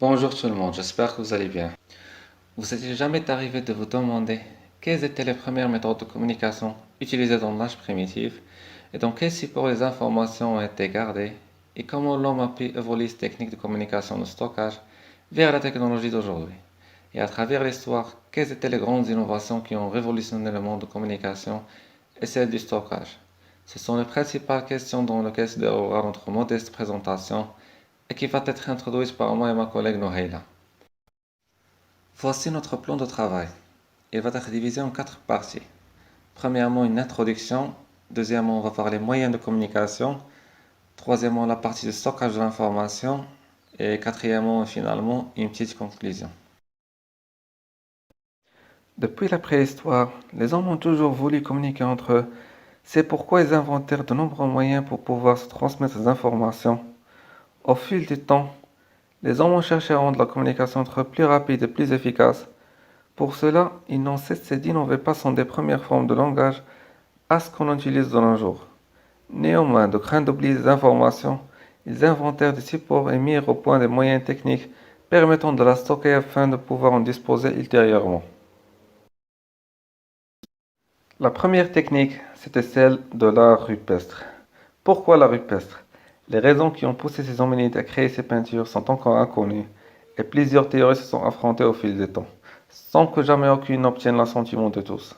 Bonjour tout le monde, j'espère que vous allez bien. Vous est-il jamais arrivé de vous demander quelles étaient les premières méthodes de communication utilisées dans l'âge primitif et dans quel support les informations ont été gardées et comment l'homme a pu évoluer ces techniques de communication de stockage vers la technologie d'aujourd'hui? Et à travers l'histoire, quelles étaient les grandes innovations qui ont révolutionné le monde de communication et celle du stockage? Ce sont les principales questions dans lesquelles se déroulera notre modeste présentation et qui va être introduite par moi et ma collègue Noheila. Voici notre plan de travail. Il va être divisé en quatre parties. Premièrement, une introduction. Deuxièmement, on va voir les moyens de communication. Troisièmement, la partie de stockage de l'information. Et quatrièmement, et finalement, une petite conclusion. Depuis la préhistoire, les hommes ont toujours voulu communiquer entre eux. C'est pourquoi ils inventèrent de nombreux moyens pour pouvoir se transmettre ces informations. Au fil du temps, les hommes ont cherché à rendre la communication entre eux plus rapide et plus efficace. Pour cela, ils n'ont cessé d'innover passant des premières formes de langage à ce qu'on utilise de nos jours. Néanmoins, de crainte d'oublier des informations, ils inventèrent des supports et mirent au point des moyens techniques permettant de la stocker afin de pouvoir en disposer ultérieurement. La première technique, c'était celle de l'art rupestre. Pourquoi l'art rupestre? Les raisons qui ont poussé ces hominides à créer ces peintures sont encore inconnues, et plusieurs théories se sont affrontées au fil du temps, sans que jamais aucune n'obtienne l'assentiment de tous.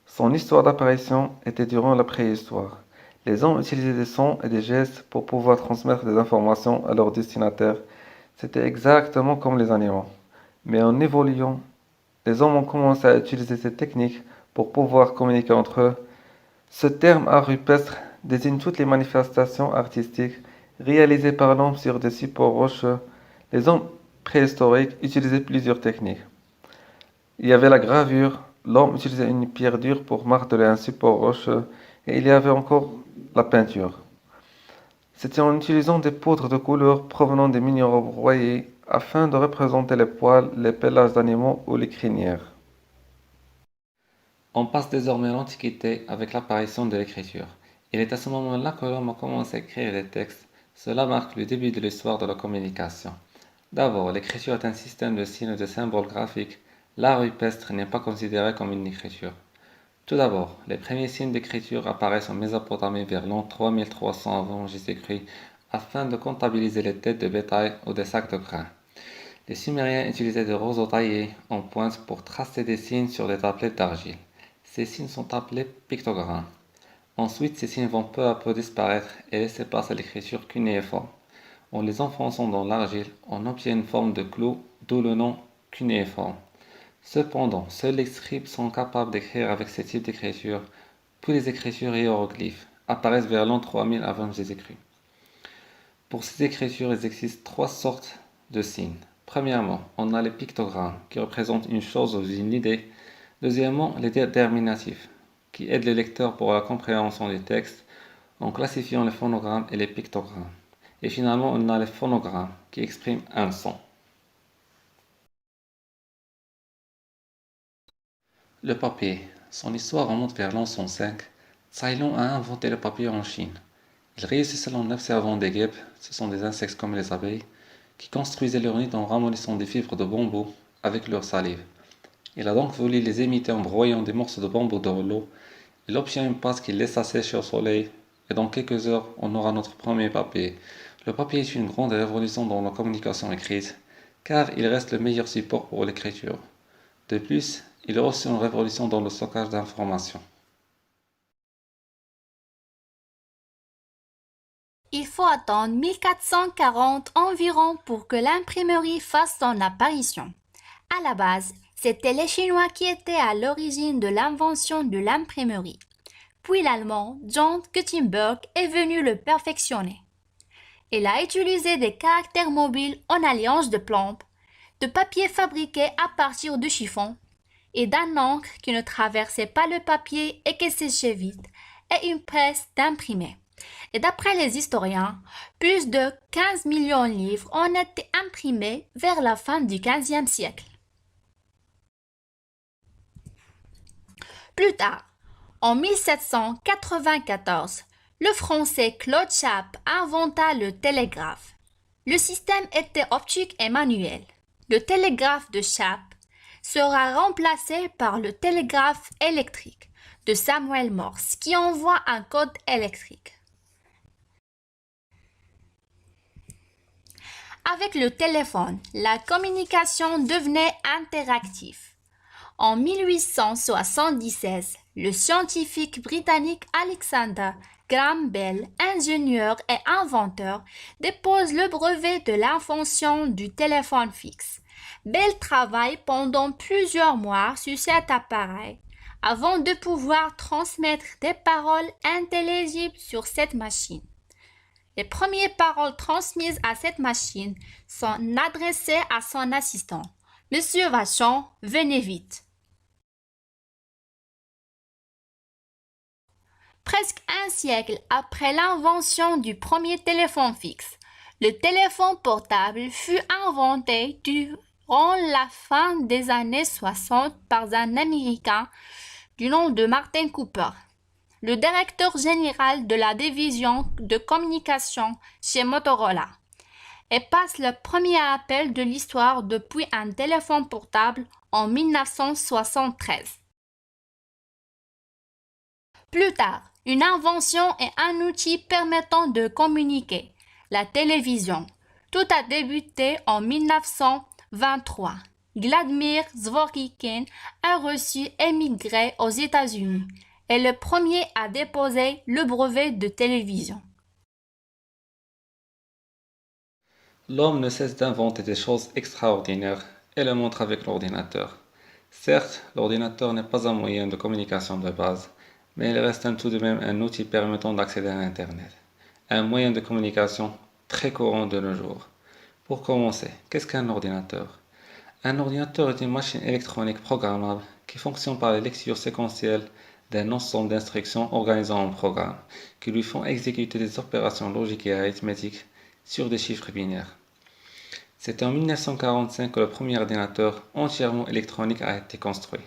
Son histoire d'apparition était durant la préhistoire. Les hommes utilisaient des sons et des gestes pour pouvoir transmettre des informations à leurs destinataires. C'était exactement comme les animaux. Mais en évoluant, les hommes ont commencé à utiliser ces techniques pour pouvoir communiquer entre eux. Ce terme art rupestre désigne toutes les manifestations artistiques réalisées par l'homme sur des supports rocheux. Les hommes préhistoriques utilisaient plusieurs techniques. Il y avait la gravure, l'homme utilisait une pierre dure pour marteler un support rocheux, et il y avait encore la peinture. C'était en utilisant des poudres de couleur provenant des minéraux broyés afin de représenter les poils, les pelages d'animaux ou les crinières. On passe désormais à l'Antiquité avec l'apparition de l'écriture. Il est à ce moment-là que l'homme a commencé à écrire des textes. Cela marque le début de l'histoire de la communication. D'abord, l'écriture est un système de signes et de symboles graphiques. L'art rupestre n'est pas considéré comme une écriture. Tout d'abord, les premiers signes d'écriture apparaissent en Mésopotamie vers l'an 3300 avant Jésus-Christ afin de comptabiliser les têtes de bétail ou des sacs de grains. Les Sumériens utilisaient des roseaux taillés en pointe pour tracer des signes sur des tablettes d'argile. Ces signes sont appelés pictogrammes. Ensuite, ces signes vont peu à peu disparaître et laisser place à l'écriture cunéiforme. En les enfonçant dans l'argile, on obtient une forme de clou, d'où le nom cunéiforme. Cependant, seuls les scribes sont capables d'écrire avec ce type d'écriture, puis les écritures hiéroglyphes apparaissent vers l'an 3000 avant Jésus-Christ. Pour ces écritures, il existe trois sortes de signes. Premièrement, on a les pictogrammes qui représentent une chose ou une idée. Deuxièmement, les déterminatifs qui aident les lecteurs pour la compréhension des textes en classifiant les phonogrammes et les pictogrammes. Et finalement, on a les phonogrammes qui expriment un son. Le papier. Son histoire remonte vers l'an 105. Cylon a inventé le papier en Chine. Il réussissait en observant des guêpes, ce sont des insectes comme les abeilles, qui construisaient leur nid en ramollissant des fibres de bambou avec leur salive. Il a donc voulu les imiter en broyant des morceaux de bambou dans l'eau. Il obtient une pâte qu'il laissa sécher au soleil, et dans quelques heures, on aura notre premier papier. Le papier est une grande révolution dans la communication écrite, car il reste le meilleur support pour l'écriture. De plus, il est aussi une révolution dans le stockage d'informations. Il faut attendre 1440 environ pour que l'imprimerie fasse son apparition. À la base, c'était les Chinois qui étaient à l'origine de l'invention de l'imprimerie. Puis l'Allemand John Gutenberg est venu le perfectionner. Il a utilisé des caractères mobiles en alliance de plombes, de papier fabriqué à partir de chiffon et d'un encre qui ne traversait pas le papier et qui séchait vite, et une presse d'imprimer. Et d'après les historiens, plus de 15 millions de livres ont été imprimés vers la fin du XVe siècle. Plus tard, en 1794, le Français Claude Chappe inventa le télégraphe. Le système était optique et manuel. Le télégraphe de Chappe sera remplacé par le télégraphe électrique de Samuel Morse qui envoie un code électrique. Avec le téléphone, la communication devenait interactive. En 1876, le scientifique britannique Alexander Graham Bell, ingénieur et inventeur, dépose le brevet de l'invention du téléphone fixe. Bell travaille pendant plusieurs mois sur cet appareil avant de pouvoir transmettre des paroles intelligibles sur cette machine. Les premières paroles transmises à cette machine sont adressées à son assistant. Monsieur Vachon, venez vite. Presque un siècle après l'invention du premier téléphone fixe, le téléphone portable fut inventé durant la fin des années 60 par un Américain du nom de Martin Cooper, le directeur général de la division de communication chez Motorola, et passe le premier appel de l'histoire depuis un téléphone portable en 1973. Plus tard, une invention et un outil permettant de communiquer, la télévision. Tout a débuté en 1923. Vladimir Zworykin a reçu émigré aux États-Unis et le premier à déposer le brevet de télévision. L'homme ne cesse d'inventer des choses extraordinaires et le montre avec l'ordinateur. Certes, l'ordinateur n'est pas un moyen de communication de base, mais il reste tout de même un outil permettant d'accéder à Internet. Un moyen de communication très courant de nos jours. Pour commencer, qu'est-ce qu'un ordinateur? Un ordinateur est une machine électronique programmable qui fonctionne par la lecture séquentielle d'un ensemble d'instructions organisant un programme qui lui font exécuter des opérations logiques et arithmétiques sur des chiffres binaires. C'est en 1945 que le premier ordinateur entièrement électronique a été construit.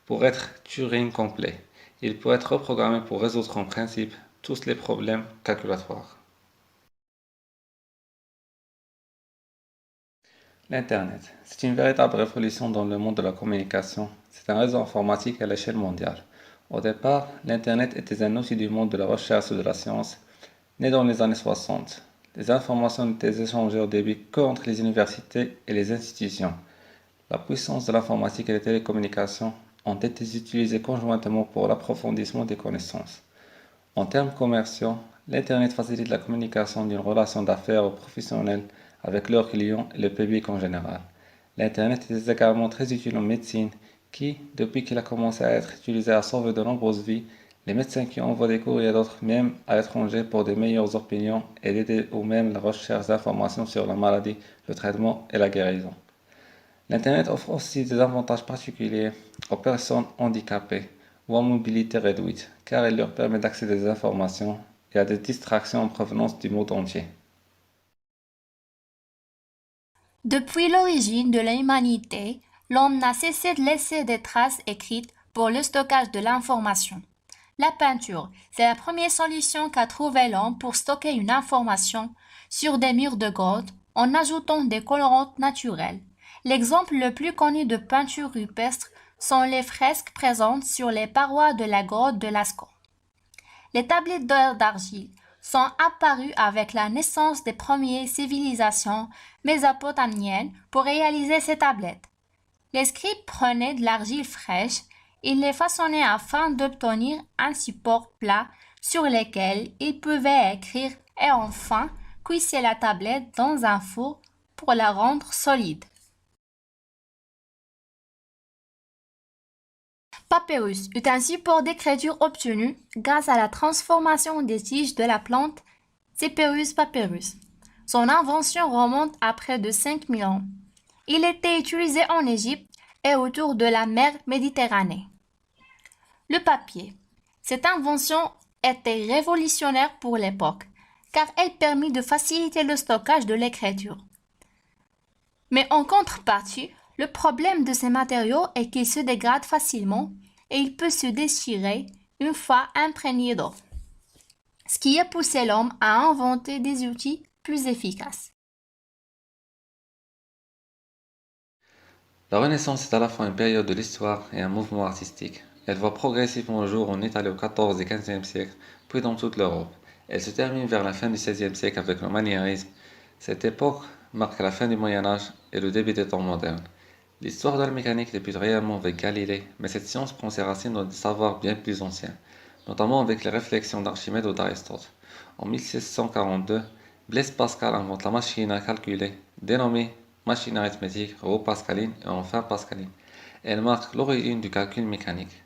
Pour être Turing complet, il peut être reprogrammé pour résoudre en principe tous les problèmes calculatoires. L'Internet, c'est une véritable révolution dans le monde de la communication. C'est un réseau informatique à l'échelle mondiale. Au départ, l'Internet était un outil du monde de la recherche et de la science, né dans les années 60. Les informations n'étaient échangées au début qu'entre les universités et les institutions. La puissance de l'informatique et des télécommunications ont été utilisées conjointement pour l'approfondissement des connaissances. En termes commerciaux, l'Internet facilite la communication d'une relation d'affaires aux professionnels avec leurs clients et le public en général. L'Internet est également très utile en médecine qui, depuis qu'il a commencé à être utilisé, a sauvé de nombreuses vies. Les médecins qui envoient des courriers à d'autres, même à l'étranger, pour de meilleures opinions et d'aider ou même la recherche d'informations sur la maladie, le traitement et la guérison. L'Internet offre aussi des avantages particuliers aux personnes handicapées ou en mobilité réduite, car il leur permet d'accéder à des informations et à des distractions en provenance du monde entier. Depuis l'origine de l'humanité, l'homme n'a cessé de laisser des traces écrites pour le stockage de l'information. La peinture, c'est la première solution qu'a trouvée l'homme pour stocker une information sur des murs de grotte en ajoutant des colorants naturels. L'exemple le plus connu de peinture rupestre sont les fresques présentes sur les parois de la grotte de Lascaux. Les tablettes d'argile sont apparues avec la naissance des premières civilisations mésopotamiennes pour réaliser ces tablettes. Les scribes prenaient de l'argile fraîche, ils les façonnaient afin d'obtenir un support plat sur lequel ils pouvaient écrire et enfin cuissaient la tablette dans un four pour la rendre solide. Papyrus est un support d'écriture obtenu grâce à la transformation des tiges de la plante Cyperus papyrus. Son invention remonte à près de 5000 ans. Il était utilisé en Égypte et autour de la mer Méditerranée. Le papier. Cette invention était révolutionnaire pour l'époque, car elle permit de faciliter le stockage de l'écriture. Mais en contrepartie, le problème de ces matériaux est qu'ils se dégradent facilement et il peut se déchirer une fois imprégné d'eau, ce qui a poussé l'homme à inventer des outils plus efficaces. La Renaissance est à la fois une période de l'histoire et un mouvement artistique. Elle voit progressivement le jour en Italie au XIVe et XVe siècle, puis dans toute l'Europe. Elle se termine vers la fin du XVIe siècle avec le maniérisme. Cette époque marque la fin du Moyen Âge et le début des temps modernes. L'histoire de la mécanique débute réellement avec Galilée, mais cette science prend ses racines dans des savoirs bien plus anciens, notamment avec les réflexions d'Archimède ou d'Aristote. En 1642, Blaise Pascal invente la machine à calculer, dénommée machine arithmétique, roue pascaline et enfin pascaline. Elle marque l'origine du calcul mécanique.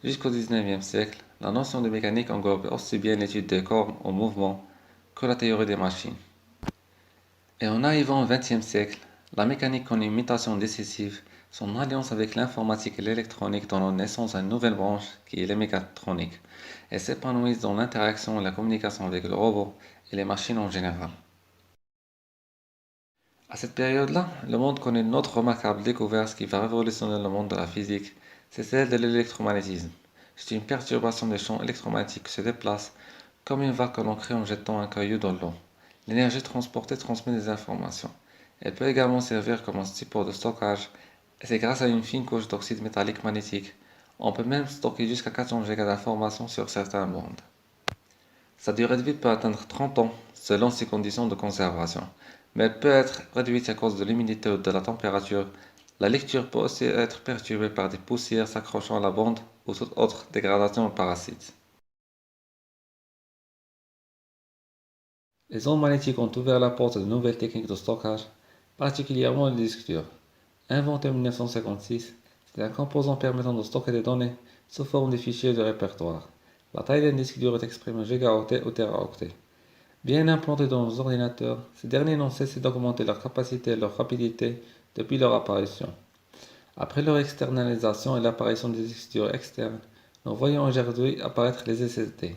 Jusqu'au XIXe siècle, la notion de mécanique englobe aussi bien l'étude des corps en mouvement que la théorie des machines. Et en arrivant au XXe siècle, la mécanique connaît une mutation décisive. Son alliance avec l'informatique et l'électronique donne naissance à une nouvelle branche qui est les mécatroniques. Elle s'épanouit dans l'interaction et la communication avec le robot et les machines en général. À cette période-là, le monde connaît une autre remarquable découverte qui va révolutionner le monde de la physique, c'est celle de l'électromagnétisme. C'est une perturbation des champs électromagnétiques qui se déplace comme une vague que l'on crée en jetant un caillou dans l'eau. L'énergie transportée transmet des informations. Elle peut également servir comme un support de stockage, et c'est grâce à une fine couche d'oxyde métallique magnétique. On peut même stocker jusqu'à 400 gigas d'informations sur certaines bandes. Sa durée de vie peut atteindre 30 ans selon ses conditions de conservation, mais elle peut être réduite à cause de l'humidité ou de la température. La lecture peut aussi être perturbée par des poussières s'accrochant à la bande ou toute autre dégradation ou parasites. Les ondes magnétiques ont ouvert la porte à de nouvelles techniques de stockage, particulièrement les disques durs. Inventé en 1956, c'est un composant permettant de stocker des données sous forme de fichiers de répertoire. La taille d'un disque dur est exprimée en gigaoctets ou teraoctets. Bien implantés dans nos ordinateurs, ces derniers n'ont cessé d'augmenter leur capacité et leur rapidité depuis leur apparition. Après leur externalisation et l'apparition des disques durs externes, nous voyons aujourd'hui apparaître les SSD.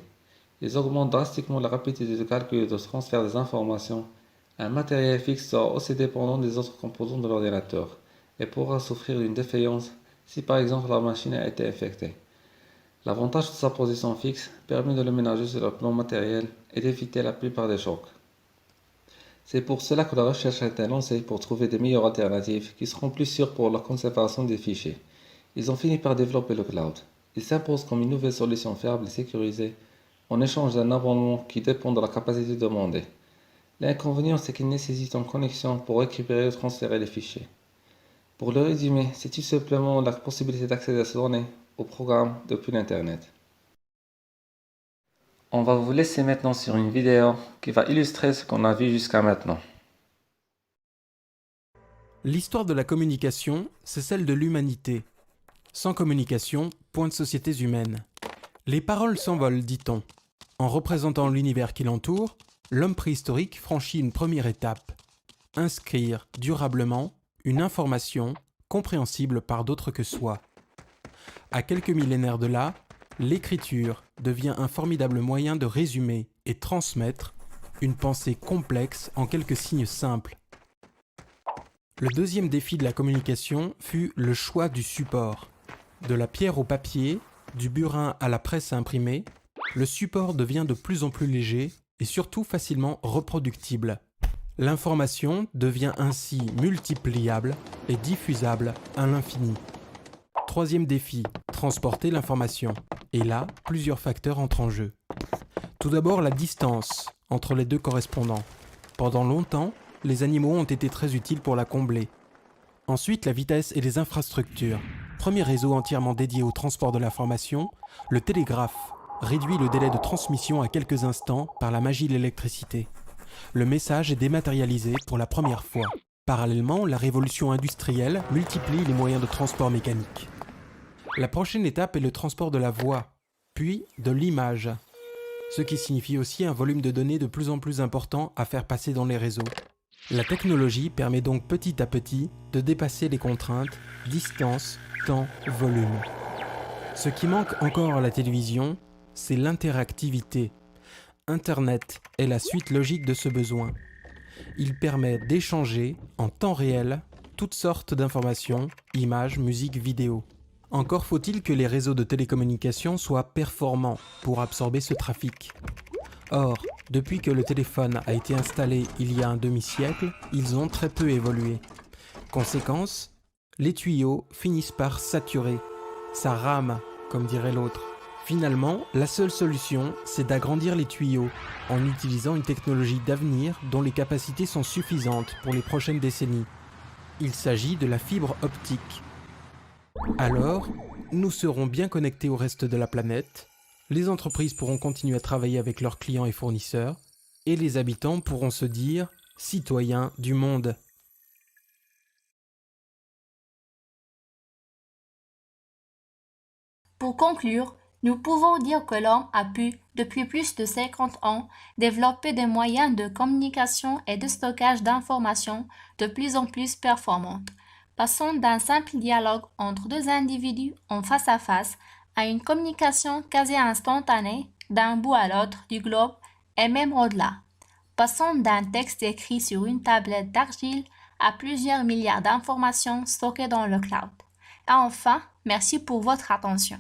Ils augmentent drastiquement la rapidité de calcul et de transfert des informations. Un matériel fixe sera aussi dépendant des autres composants de l'ordinateur et pourra souffrir d'une défaillance si par exemple la machine a été infectée. L'avantage de sa position fixe permet de le ménager sur le plan matériel et d'éviter la plupart des chocs. C'est pour cela que la recherche a été lancée pour trouver des meilleures alternatives qui seront plus sûres pour la conservation des fichiers. Ils ont fini par développer le cloud. Il s'impose comme une nouvelle solution fiable et sécurisée en échange d'un abonnement qui dépend de la capacité demandée. L'inconvénient, c'est qu'il nécessite une connexion pour récupérer et transférer les fichiers. Pour le résumer, c'est tout simplement la possibilité d'accéder à ces données au programme depuis l'Internet. On va vous laisser maintenant sur une vidéo qui va illustrer ce qu'on a vu jusqu'à maintenant. L'histoire de la communication, c'est celle de l'humanité. Sans communication, point de sociétés humaines. Les paroles s'envolent, dit-on. En représentant l'univers qui l'entoure, l'homme préhistorique franchit une première étape. Inscrire durablement une information compréhensible par d'autres que soi. À quelques millénaires de là, l'écriture devient un formidable moyen de résumer et transmettre une pensée complexe en quelques signes simples. Le deuxième défi de la communication fut le choix du support. De la pierre au papier, du burin à la presse imprimée, le support devient de plus en plus léger et surtout facilement reproductible. L'information devient ainsi multipliable et diffusable à l'infini. Troisième défi, transporter l'information. Et là, plusieurs facteurs entrent en jeu. Tout d'abord, la distance entre les deux correspondants. Pendant longtemps, les animaux ont été très utiles pour la combler. Ensuite, la vitesse et les infrastructures. Premier réseau entièrement dédié au transport de l'information, le télégraphe réduit le délai de transmission à quelques instants par la magie de l'électricité. Le message est dématérialisé pour la première fois. Parallèlement, la révolution industrielle multiplie les moyens de transport mécanique. La prochaine étape est le transport de la voix, puis de l'image, ce qui signifie aussi un volume de données de plus en plus important à faire passer dans les réseaux. La technologie permet donc petit à petit de dépasser les contraintes distance, temps, volume. Ce qui manque encore à la télévision, c'est l'interactivité. Internet est la suite logique de ce besoin. Il permet d'échanger en temps réel toutes sortes d'informations, images, musique, vidéos. Encore faut-il que les réseaux de télécommunications soient performants pour absorber ce trafic. Or, depuis que le téléphone a été installé il y a un demi-siècle, ils ont très peu évolué. Conséquence, les tuyaux finissent par saturer. Ça rame, comme dirait l'autre. Finalement, la seule solution, c'est d'agrandir les tuyaux en utilisant une technologie d'avenir dont les capacités sont suffisantes pour les prochaines décennies. Il s'agit de la fibre optique. Alors, nous serons bien connectés au reste de la planète, les entreprises pourront continuer à travailler avec leurs clients et fournisseurs, et les habitants pourront se dire « citoyens du monde ». Pour conclure, nous pouvons dire que l'homme a pu, depuis plus de 50 ans, développer des moyens de communication et de stockage d'informations de plus en plus performants, passant d'un simple dialogue entre deux individus en face à une communication quasi instantanée d'un bout à l'autre du globe et même au-delà, passant d'un texte écrit sur une tablette d'argile à plusieurs milliards d'informations stockées dans le cloud. Et enfin, merci pour votre attention.